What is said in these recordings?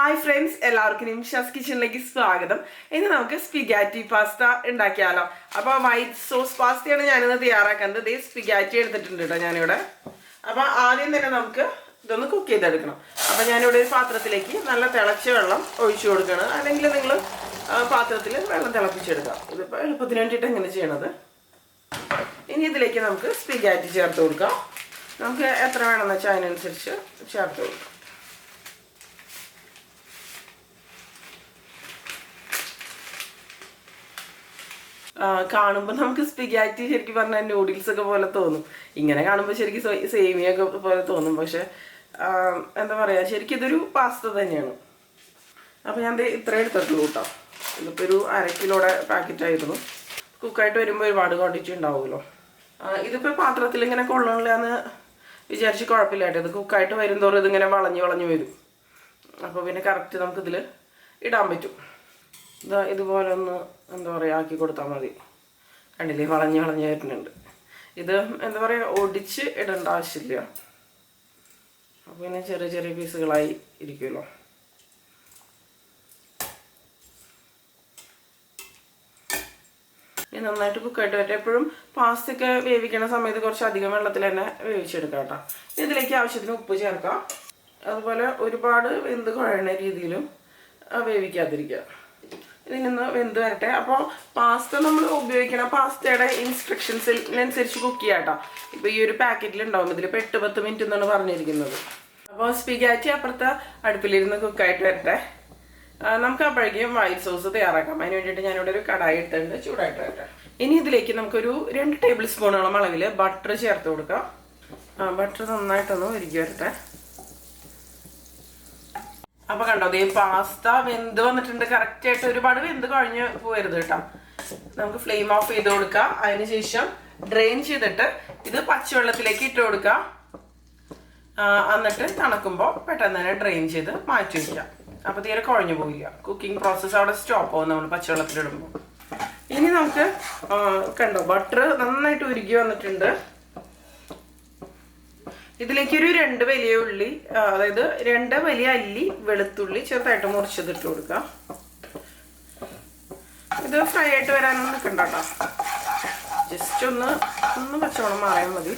Hi friends, എല്ലാവർക്കും നിംഷാസ് കിച്ചണിലേക്ക് സ്വാഗതം. ഇനി നമുക്ക് സ്പിഗാറ്റി പാസ്ത ഉണ്ടാക്കിയാലോ. അപ്പോൾ വൈറ്റ് സോസ് പാസ്തയാണ് ഞാനിന്ന് തയ്യാറാക്കുന്നത്. ഇതേ സ്പിഗാറ്റി എടുത്തിട്ടുണ്ട് കേട്ടോ ഞാനിവിടെ. അപ്പോൾ ആദ്യം തന്നെ നമുക്ക് ഇതൊന്ന് കുക്ക് ചെയ്തെടുക്കണം. അപ്പോൾ ഞാനിവിടെ ഒരു പാത്രത്തിലേക്ക് നല്ല തിളച്ച വെള്ളം ഒഴിച്ചു കൊടുക്കണം. അല്ലെങ്കിൽ നിങ്ങൾ പാത്രത്തിൽ വെള്ളം തിളപ്പിച്ചെടുക്കാം. ഇതിപ്പോൾ എളുപ്പത്തിന് വേണ്ടിയിട്ട് എങ്ങനെ ചെയ്യണത്. ഇനി ഇതിലേക്ക് നമുക്ക് സ്പിഗാറ്റി ചേർത്ത് കൊടുക്കാം. നമുക്ക് എത്ര വേണമെന്ന് വെച്ചാൽ അതിനനുസരിച്ച് ചേർത്ത് കൊടുക്കാം. കാണുമ്പോൾ നമുക്ക് സ്പിഗാറ്റി ശരിക്കും പറഞ്ഞാൽ നൂഡിൽസ് ഒക്കെ പോലെ തോന്നും. ഇങ്ങനെ കാണുമ്പോൾ ശരിക്കും സേമിയൊക്കെ പോലെ തോന്നും. പക്ഷെ എന്താ പറയുക, ശരിക്കും ഇതൊരു പാസ്ത തന്നെയാണ്. അപ്പോൾ ഞാൻ ഇത്രയും എടുത്തിട്ടുള്ളൂ കേട്ടോ. ഇതിപ്പോൾ ഒരു 1/2 കിലോയുടെ പാക്കറ്റായിരുന്നു. കുക്കായിട്ട് വരുമ്പോൾ ഒരുപാട് ക്വാണ്ടിറ്റി ഉണ്ടാവുമല്ലോ. ഇതിപ്പോൾ പാത്രത്തിൽ ഇങ്ങനെ കൊള്ളണില്ല എന്ന് വിചാരിച്ച് കുഴപ്പമില്ല കേട്ടോ. ഇത് കുക്കായിട്ട് വരുന്തോറും ഇതിങ്ങനെ വളഞ്ഞ് വരും. അപ്പോൾ പിന്നെ കറക്റ്റ് നമുക്കിതിൽ ഇടാൻ പറ്റും. ഇതുപോലെ ഒന്ന് എന്താ പറയുക ആക്കി കൊടുത്താൽ മതി. കണ്ടില്ലേ, വളഞ്ഞ് വരുന്നുണ്ട്. ഇത് എന്താ പറയുക, ഒടിച്ച് ഇടേണ്ട ആവശ്യമില്ല. അപ്പോൾ പിന്നെ ചെറിയ ചെറിയ പീസുകളായി ഇരിക്കുമല്ലോ. ഇനി നന്നായിട്ട് കുക്കായിട്ട് വരട്ടെ. എപ്പോഴും പാസ്തയൊക്കെ വേവിക്കണ സമയത്ത് കുറച്ച് അധികം വെള്ളത്തിൽ തന്നെ വേവിച്ചെടുക്കാം കേട്ടോ. ഇതിലേക്ക് ആവശ്യത്തിന് ഉപ്പ് ചേർക്കാം. അതുപോലെ ഒരുപാട് വെന്ത് കുഴയണ രീതിയിലും വേവിക്കാതിരിക്കുക. ഇതിനൊന്ന് വെന്ത് വരട്ടെ. അപ്പോൾ പാസ്ത നമ്മൾ ഉപയോഗിക്കണ പാസ്തയുടെ ഇൻസ്ട്രക്ഷൻസിനനുസരിച്ച് കുക്ക് ചെയ്യാം കേട്ടോ. ഇപ്പോൾ ഈ ഒരു പാക്കറ്റിൽ ഉണ്ടാവും, ഇതിൽ 8-10 മിനിറ്റ് എന്നാണ് പറഞ്ഞിരിക്കുന്നത്. അപ്പോൾ സ്പിഗാറ്റി അപ്പുറത്തെ അടുപ്പിലിരുന്ന് കുക്കായിട്ട് വരട്ടെ. നമുക്ക് അപ്പോഴേക്കും വൈറ്റ് സോസ് തയ്യാറാക്കാം. അതിന് വേണ്ടിയിട്ട് ഞാനിവിടെ ഒരു കടായി ഇട്ടിട്ടുണ്ട്, ചൂടായിട്ട് വരട്ടെ. ഇനി ഇതിലേക്ക് നമുക്കൊരു 2 ടേബിൾ സ്പൂണോളം അളവിൽ ബട്ടർ ചേർത്ത് കൊടുക്കാം. ബട്ടർ നന്നായിട്ടൊന്ന് ഉരുക്കി വരട്ടെ. അപ്പോൾ കണ്ടോ, ഈ പാസ്ത വെന്ത് വന്നിട്ടുണ്ട്. കറക്റ്റായിട്ട് ഒരുപാട് വെന്ത് കഴിഞ്ഞ് പോകരുത് കേട്ടോ. നമുക്ക് ഫ്ലെയിം ഓഫ് ചെയ്ത് കൊടുക്കാം. അതിനുശേഷം ഡ്രെയിൻ ചെയ്തിട്ട് ഇത് പച്ചവെള്ളത്തിലേക്ക് ഇട്ട് കൊടുക്കാം. എന്നിട്ട് തണുക്കുമ്പോൾ പെട്ടെന്ന് തന്നെ ഡ്രെയിൻ ചെയ്ത് മാറ്റി വയ്ക്കാം. അപ്പോൾ തീരെ കുഴഞ്ഞു പോകില്ല. കുക്കിംഗ് പ്രോസസ്സ് അവിടെ സ്റ്റോപ്പ് ആവും നമ്മൾ പച്ചവെള്ളത്തിലിടുമ്പോൾ. ഇനി നമുക്ക് കണ്ടോ, ബട്ടർ നന്നായിട്ട് ഉരുകി വന്നിട്ടുണ്ട്. ഇതിലേക്ക് ഒരു 2 വലിയ ഉള്ളി, അതായത് 2 വലിയ അല്ലി വെളുത്തുള്ളി ചെറുതായിട്ട് മുറിച്ചതിട്ട് കൊടുക്കാം. ഇത് ഫ്രൈ ആയിട്ട് വരാനൊന്നും നിൽക്കണ്ട കേട്ടോ. ജസ്റ്റ് ഒന്ന് പച്ചവെള്ളം മാറിയാൽ മതി.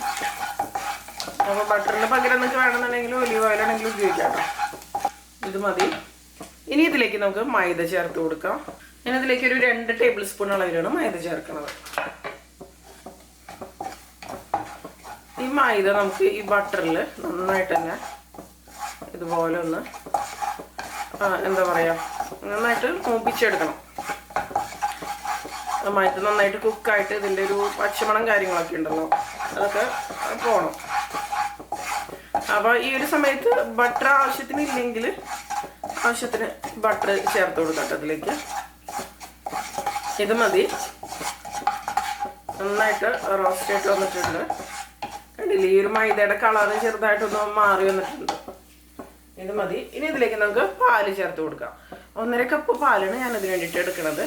അപ്പോൾ ബട്ടറിന് പകരം നിങ്ങൾക്ക് വേണമെന്നുണ്ടെങ്കിൽ ഒലിവ് ഓയിൽ ആണെങ്കിലും ഉപയോഗിക്കാം കേട്ടോ. ഇത് മതി. ഇനി ഇതിലേക്ക് നമുക്ക് മൈദ ചേർത്ത് കൊടുക്കാം. ഇനി ഇതിലേക്ക് ഒരു 2 ടേബിൾ സ്പൂൺ അളവിലാണ് മൈദ ചേർക്കുന്നത്. ഈ മൈദ നമുക്ക് ഈ ബട്ടറിൽ നന്നായിട്ട് തന്നെ ഇതുപോലെ ഒന്ന് എന്താ പറയുക, നന്നായിട്ട് മൂപ്പിച്ചെടുക്കണം. മൈദ നന്നായിട്ട് കുക്കായിട്ട് ഇതിൻ്റെ ഒരു പച്ചമണം കാര്യങ്ങളൊക്കെ ഉണ്ടല്ലോ, അതൊക്കെ പോകണം. അപ്പോൾ ഈ ഒരു സമയത്ത് ബട്ടർ ആവശ്യത്തിന് ഇല്ലെങ്കിൽ ആവശ്യത്തിന് ബട്ടർ ചേർത്ത് കൊടുക്കാം അതിലേക്ക്. ഇത് മതി. നന്നായിട്ട് റോസ്റ്റ് ആയിട്ട് വന്നിട്ടുണ്ട്. കണ്ടില്ലേ, ഈ ഒരു മൈദയുടെ കളറ് ചെറുതായിട്ടൊന്ന് മാറി വന്നിട്ടുണ്ട്. ഇത് മതി. ഇനി ഇതിലേക്ക് നമുക്ക് പാല് ചേർത്ത് കൊടുക്കാം. 1.5 കപ്പ് പാലാണ് ഞാനതിന് വേണ്ടിയിട്ട് എടുക്കുന്നത്.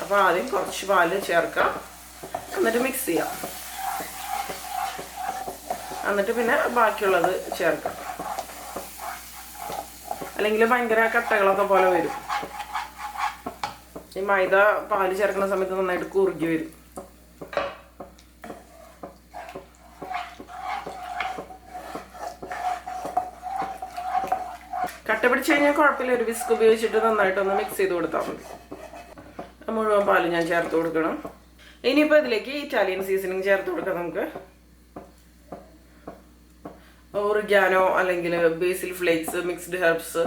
അപ്പോൾ ആദ്യം കുറച്ച് പാല് ചേർക്കാം, എന്നിട്ട് മിക്സ് ചെയ്യാം. എന്നിട്ട് പിന്നെ ബാക്കിയുള്ളത് ചേർക്കാം. അല്ലെങ്കിൽ ഭയങ്കര കട്ടകളൊക്കെ പോലെ വരും. ഈ മൈദ പാല് ചേർക്കുന്ന സമയത്ത് നന്നായിട്ട് കുറുകി വരും. കട്ട പിടിച്ച് കഴിഞ്ഞാൽ കുഴപ്പമില്ല. ഒരു വിസ്ക് ഉപയോഗിച്ചിട്ട് നന്നായിട്ടൊന്ന് മിക്സ് ചെയ്ത് കൊടുത്താൽ മതി. മുഴുവൻ പാല് ഞാൻ ചേർത്ത് കൊടുക്കണം. ഇനിയിപ്പോൾ ഇതിലേക്ക് ഇറ്റാലിയൻ സീസണിങ് ചേർത്ത് കൊടുക്കാം. നമുക്ക് ഓറിഗാനോ അല്ലെങ്കിൽ ബേസിൽ ഫ്ലേക്സ്, മിക്സ്ഡ് ഹെർബ്സ്,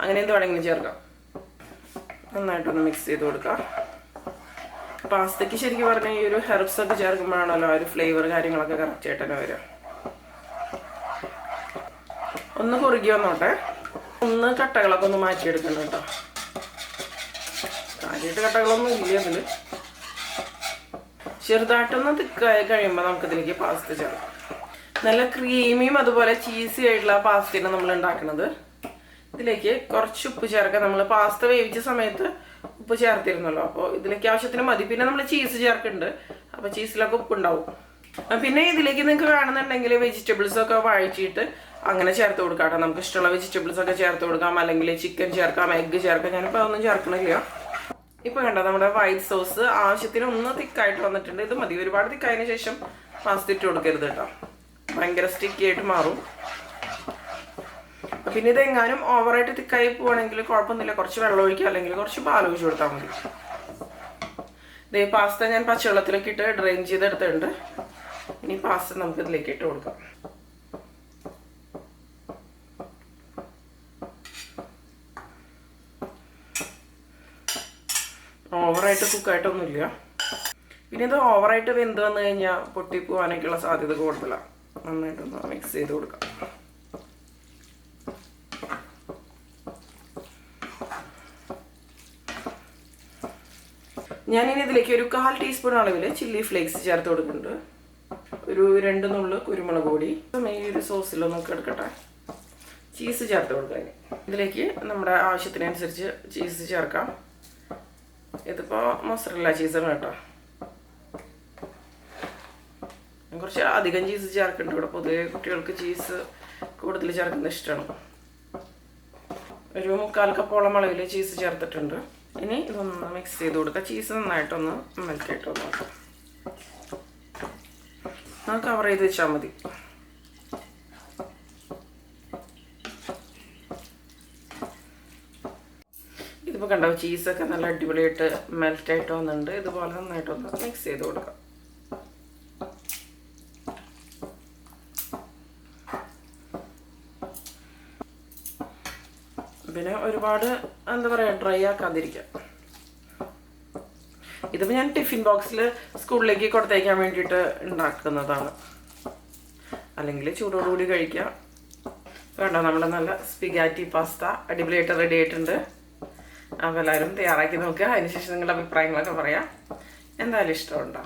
അങ്ങനെ എന്ത് വേണമെങ്കിലും ചേർക്കാം. നന്നായിട്ടൊന്ന് മിക്സ് ചെയ്ത് കൊടുക്കാം. പാസ്തയ്ക്ക് ശരിക്കും പറഞ്ഞാൽ ഈ ഒരു ഹെർബ്സ് ഒക്കെ ചേർക്കുമ്പോഴാണല്ലോ ആ ഒരു ഫ്ലേവർ കാര്യങ്ങളൊക്കെ കറക്റ്റായിട്ട് തന്നെ വരിക. ഒന്ന് കുറുകി വന്നോട്ടെ. ഒന്ന് കട്ടകളൊക്കെ ഒന്ന് മാറ്റിയെടുക്കണം കേട്ടോ. കാര്യമായിട്ട് കട്ടകളൊന്നും ഇല്ല ഇതിൽ. ചെറുതായിട്ടൊന്ന് തിക്കായി കഴിയുമ്പോൾ നമുക്കിതിലേക്ക് പാസ്ത ചേർക്കാം. നല്ല ക്രീമിയും അതുപോലെ ചീസി ആയിട്ടുള്ള പാസ്തയാണ് നമ്മൾ ഉണ്ടാക്കുന്നത്. ഇതിലേക്ക് കുറച്ച് ഉപ്പ് ചേർക്കാം. നമ്മൾ പാസ്ത വേവിച്ച സമയത്ത് ഉപ്പ് ചേർത്തിരുന്നല്ലോ, അപ്പോൾ ഇതിലേക്ക് ആവശ്യത്തിന് മതി. പിന്നെ നമ്മൾ ചീസ് ചേർക്കുന്നുണ്ട്, അപ്പോൾ ചീസിലൊക്കെ ഉപ്പുണ്ടാവും. പിന്നെ ഇതിലേക്ക് നിങ്ങൾക്ക് വേണമെന്നുണ്ടെങ്കിൽ വെജിറ്റബിൾസൊക്കെ വഴറ്റിയിട്ട് അങ്ങനെ ചേർത്ത് കൊടുക്കാം കേട്ടോ. നമുക്ക് ഇഷ്ടമുള്ള വെജിറ്റബിൾസ് ഒക്കെ ചേർത്ത് കൊടുക്കാം, അല്ലെങ്കിൽ ചിക്കൻ ചേർക്കാം, എഗ്ഗ് ചേർക്കാം. ഞാനിപ്പോൾ അതൊന്നും ചേർക്കണില്ല. ഇപ്പോൾ കണ്ടോ നമ്മുടെ വൈറ്റ് സോസ് ആവശ്യത്തിന് ഒന്ന് തിക്കായിട്ട് വന്നിട്ടുണ്ട്. ഇത് മതി. ഒരുപാട് തിക്കായതിനു ശേഷം പാസ്ത ഇട്ട് കൊടുക്കരുത് കേട്ടോ, ഭയങ്കര സ്റ്റിക്കി ആയിട്ട് മാറും. പിന്നെ ഇതെങ്ങാനും ഓവറായിട്ട് തിക്കായി പോവാണെങ്കിൽ കുഴപ്പമൊന്നുമില്ല, കുറച്ച് വെള്ളം ഒഴിക്കുക, അല്ലെങ്കിൽ കുറച്ച് പാൽ ഒഴിച്ച് കൊടുത്താൽ മതി. ഇതേ പാസ്ത ഞാൻ പച്ചവെള്ളത്തിലേക്ക് ഇട്ട് ഡ്രെയിൻ ചെയ്തെടുത്തിട്ടുണ്ട്. ഇനി പാസ്ത നമുക്ക് ഇതിലേക്ക് ഇട്ട് കൊടുക്കാം. ഓവറായിട്ട് കുക്കായിട്ടൊന്നുമില്ല. പിന്നെ ഇത് ഓവറായിട്ട് വെന്ത് വന്നു കഴിഞ്ഞാൽ പൊട്ടിപ്പോവാനൊക്കെയുള്ള സാധ്യത കൂടുതലാണ്. നന്നായിട്ടൊന്ന് മിക്സ് ചെയ്ത് കൊടുക്കാം. ഞാനിനി ഇതിലേക്ക് ഒരു 1/4 ടീസ്പൂൺ അളവിൽ ചില്ലി ഫ്ലേക്സ് ചേർത്ത് കൊടുക്കുന്നുണ്ട്. ഒരു 2 നുള്ളു കുരുമുളക് പൊടി. ഈ ഒരു സോസിലൊന്നൊക്കെ എടുക്കട്ടെ. ചീസ് ചേർത്ത് കൊടുക്കാൻ. ഇതിലേക്ക് നമ്മുടെ ആവശ്യത്തിനനുസരിച്ച് ചീസ് ചേർക്കാം. ഇതിപ്പോൾ മൊസറല്ല ചീസാണ് കേട്ടോ. കുറച്ച് അധികം ചീസ് ചേർക്കുന്നുണ്ട് ഇവിടെ. പൊതുവെ കുട്ടികൾക്ക് ചീസ് കൂടുതൽ ചേർക്കുന്നത് ഇഷ്ടമാണ്. ഒരു 1/4 കപ്പോളം അളവിൽ ചീസ് ചേർത്തിട്ടുണ്ട്. ഇനി ഇതൊന്ന് മിക്സ് ചെയ്ത് കൊടുക്കുക. ചീസ് നന്നായിട്ടൊന്ന് മെൽറ്റായിട്ട് നോക്കാം. കവർ ചെയ്ത് വെച്ചാൽ മതി. ഇതിപ്പോൾ കണ്ടോ ചീസൊക്കെ നല്ല അടിപൊളിയായിട്ട് മെൽറ്റായിട്ട് വന്നിട്ടുണ്ട്. ഇതുപോലെ നന്നായിട്ടൊന്ന് മിക്സ് ചെയ്ത് കൊടുക്കാം. പിന്നെ ഒരുപാട് എന്താ പറയുക ഡ്രൈ ആക്കാതിരിക്കാം. ഇതിപ്പോൾ ഞാൻ ടിഫിൻ ബോക്സിൽ സ്കൂളിലേക്ക് കൊടുത്തയക്കാൻ വേണ്ടിയിട്ട് ഉണ്ടാക്കുന്നതാണ്, അല്ലെങ്കിൽ ചൂടോടുകൂടി കഴിക്കാം. വേണ്ട, നമ്മുടെ നല്ല സ്പിഗാറ്റി പാസ്ത അടിപൊളിയായിട്ട് റെഡി ആയിട്ടുണ്ട്. അപ്പോൾ എല്ലാവരും തയ്യാറാക്കി നോക്കുക. അതിനുശേഷം നിങ്ങളുടെ അഭിപ്രായങ്ങളൊക്കെ പറയാം. എന്തായാലും ഇഷ്ടമുണ്ടോ?